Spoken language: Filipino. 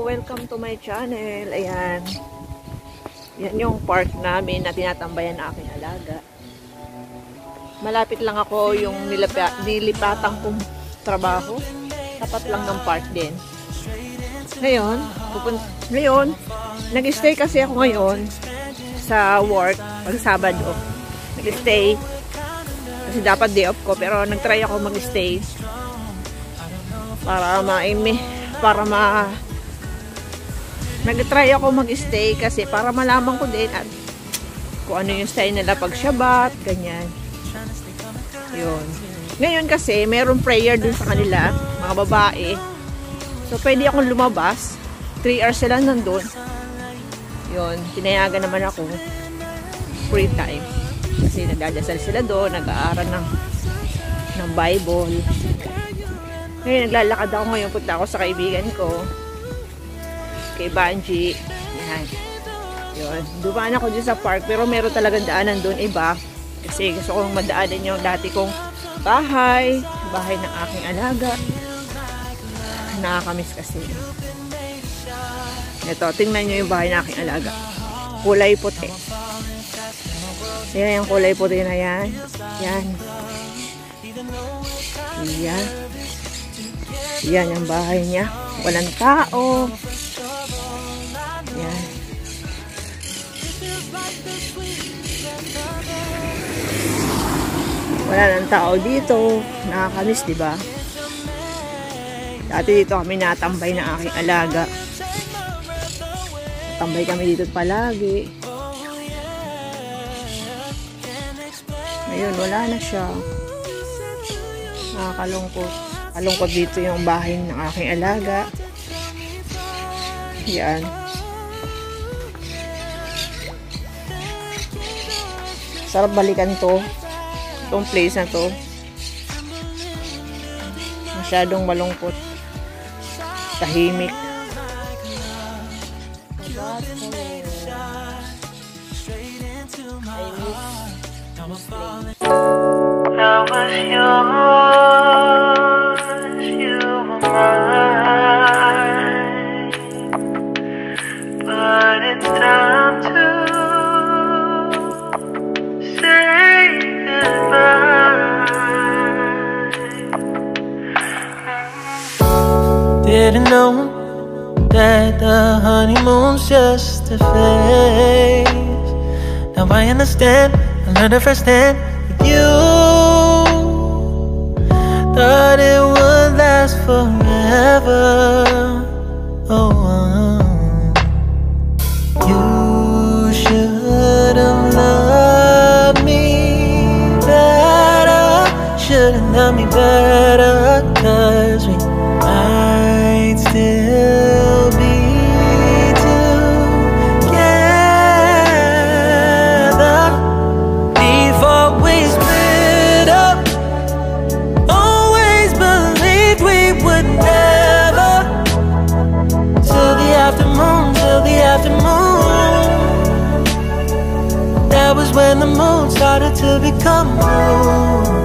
Welcome to my channel. Ayan. Yan yung park namin na tinatambayan na aking alaga. Malapit lang ako yung nilipatang kong trabaho. Tapat lang ng park din. Ngayon, nag-stay kasi ako ngayon sa work pag Sabado. Nag-stay kasi dapat day off ko, pero nag-try ako mag-stay nag-try ako mag-stay kasi para malaman ko din at kung ano yung style nila pag Shabbat, ganyan. Yun. Ngayon kasi, mayroong prayer dun sa kanila, mga babae. So, pwede akong lumabas. 3 hours sila nandun. Yun. Pinayagan naman ako. Free time. Kasi nagdadasal sila doon, nag-aaral ng Bible. Ngayon, naglalakad ako ngayon. Punta ako sa kaibigan ko. Kay Banji. Yan. Yun. Dumaan ako dyan sa park. Pero meron talagang daanan doon iba. Kasi gusto kong madaanan yung dati kong bahay. Bahay ng aking alaga. Nakakamiss kasi. Ito, tingnan nyo yung bahay ng aking alaga. Kulay puti. Yan yung kulay puti na yan. Yan. Yan. Yan yung bahay niya. Walang tao. Yan. Wala nang tao dito. Nakakamiss, diba? Dati dito kami natambay ng aking alaga. Tambay kami dito palagi. Ngayon, wala na siya. Nakakalungkot. Kalungkot dito yung bahay ng aking alaga. Yan. Sarap balikan to. Itong place na to. Masyadong malungkot. Tahimik. I was yours, you were mine, but it's time to say goodbye. Didn't know that the honeymoon's just a phase. Now I understand, I learned it firsthand with you. Thought it would last forever. Oh, you should have loved me better. Should have loved me better, 'cause we might still be together before we split up. Always believed we would never, till the afternoon, till the afternoon. That was when the moon started to become blue.